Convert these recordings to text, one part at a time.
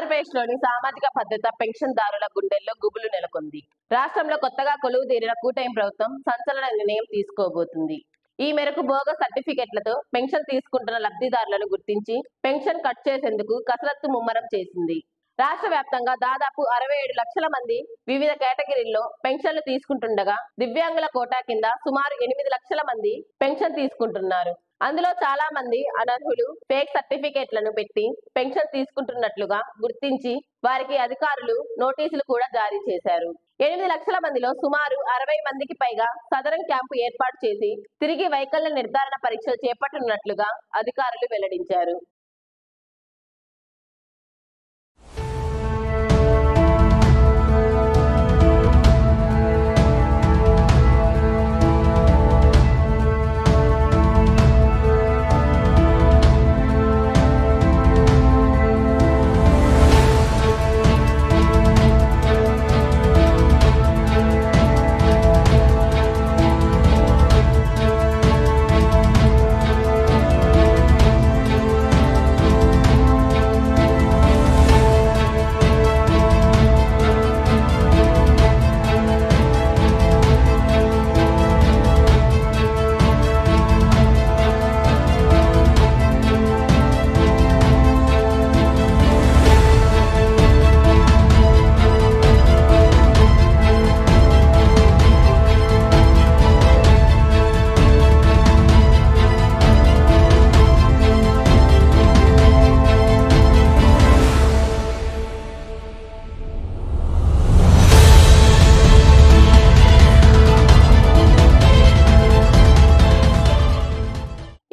ఆంధ్రప్రదేశ్లోని సామాజిక భద్రత పెన్షన్దారుల గుండెల్లో గుబులు నెలకొంది. రాష్ట్రంలో కొత్తగా కొలువు తీరిన కూటమి ప్రభుత్వం సంచలన నిర్ణయం తీసుకోబోతుంది. ఈ మేరకు బోగస్ సర్టిఫికెట్లతో పెన్షన్ తీసుకుంటున్న లబ్ధిదారులను గుర్తించి పెన్షన్ కట్ చేసేందుకు కసరత్తు ముమ్మరం చేసింది. రాష్ట్ర వ్యాప్తంగా దాదాపు 67 లక్షల మంది వివిధ కేటగిరీల్లో పెన్షన్లు తీసుకుంటుండగా దివ్యాంగుల కోటా కింద సుమారు 8 లక్షల మంది పెన్షన్ తీసుకుంటున్నారు. అందులో చాలా మంది అనర్హులు ఫేక్ సర్టిఫికేట్లను పెట్టి పెన్షన్ తీసుకుంటున్నట్లుగా గుర్తించి వారికి అధికారులు నోటీసులు కూడా జారీ చేశారు. 8 లక్షల మందిలో సుమారు 60 మందికి పైగా సదరం క్యాంపు ఏర్పాటు చేసి తిరిగి వైకల్య నిర్ధారణ పరీక్షలు చేపట్టనున్నట్లుగా అధికారులు వెల్లడించారు.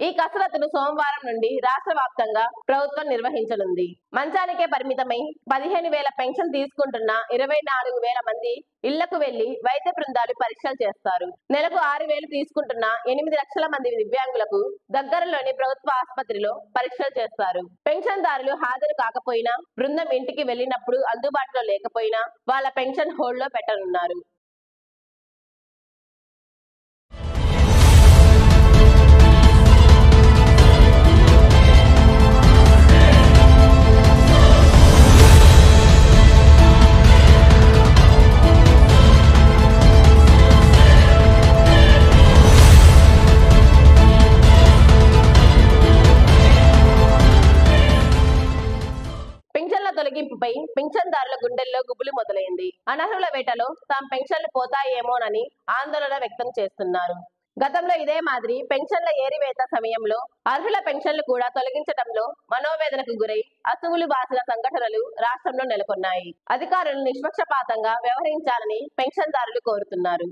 ఈ కసరత్తును సోమవారం నుండి రాష్ట్ర వ్యాప్తంగా ప్రభుత్వం నిర్వహించనుంది. మంచానికే పరిమితమై 15,000 పెన్షన్ తీసుకుంటున్న 24,000 మంది ఇళ్లకు వెళ్లి వైద్య బృందాలు పరీక్షలు చేస్తారు. నెలకు 6,000 తీసుకుంటున్న 8 లక్షల మంది దివ్యాంగులకు దగ్గరలోని ప్రభుత్వ ఆసుపత్రిలో పరీక్షలు చేస్తారు. పెన్షన్దారులు హాజరు కాకపోయినా, బృందం ఇంటికి వెళ్లినప్పుడు అందుబాటులో లేకపోయినా వాళ్ళ పెన్షన్ హోల్డ్ లో పెట్టనున్నారు. తొలగింపుపై పెన్షన్దారుల గుండెల్లో గుబులు మొదలైంది. అనర్హుల వేటలో తమ పెన్షన్లు పోతాయేమోనని ఆందోళన వ్యక్తం చేస్తున్నారు. గతంలో ఇదే మాదిరి పెన్షన్ల ఏరివేత సమయంలో అర్హుల పెన్షన్లు కూడా తొలగించడంలో మనోవేదనకు గురై అసువులు బాసిన సంఘటనలు రాష్ట్రంలో నెలకొన్నాయి. అధికారులు నిష్పక్షపాతంగా వ్యవహరించాలని పెన్షన్దారులు కోరుతున్నారు.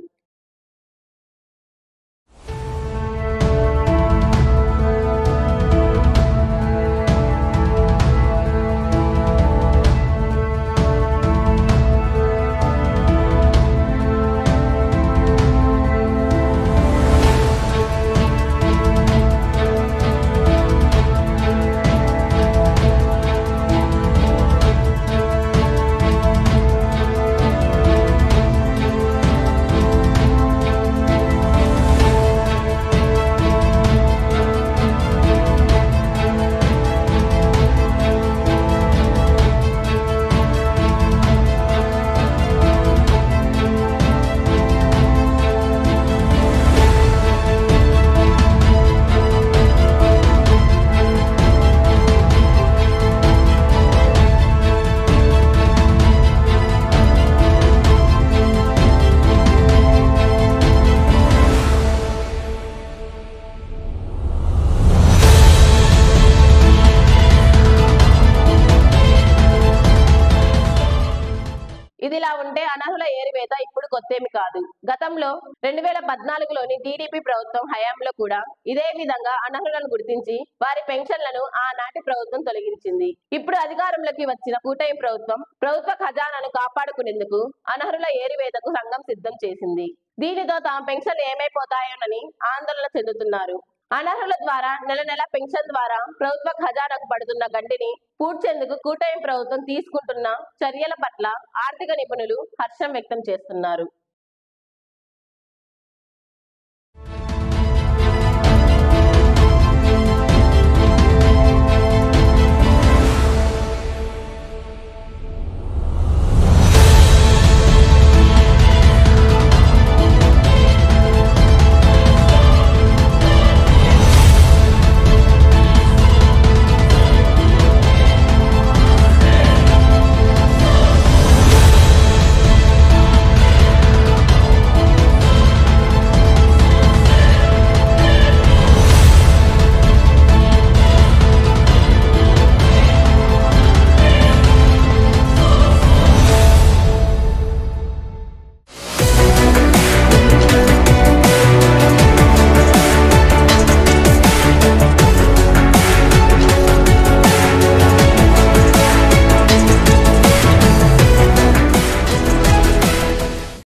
ఇదిలా ఉంటే అనర్హుల ఏరివేత ఇప్పుడు కొత్తేమి కాదు. గతంలో 2014లోని టీడీపీ ప్రభుత్వం హయాంలో కూడా ఇదే విధంగా అనర్హులను గుర్తించి వారి పెన్షన్లను ఆనాటి ప్రభుత్వం తొలగించింది. ఇప్పుడు అధికారంలోకి వచ్చిన కూటమి ప్రభుత్వ ఖజానాను కాపాడుకునేందుకు అనర్హుల ఏరివేతకు రంగం సిద్ధం చేసింది. దీనితో తమ పెన్షన్లు ఏమైపోతాయోనని ఆందోళన చెందుతున్నారు. అనర్హుల ద్వారా నెల నెల పెన్షన్ ద్వారా ప్రభుత్వ ఖజానాకు పడుతున్న గండిని పూడ్చేందుకు కూటమి ప్రభుత్వం తీసుకుంటున్న చర్యల పట్ల ఆర్థిక నిపుణులు హర్షం వ్యక్తం చేస్తున్నారు.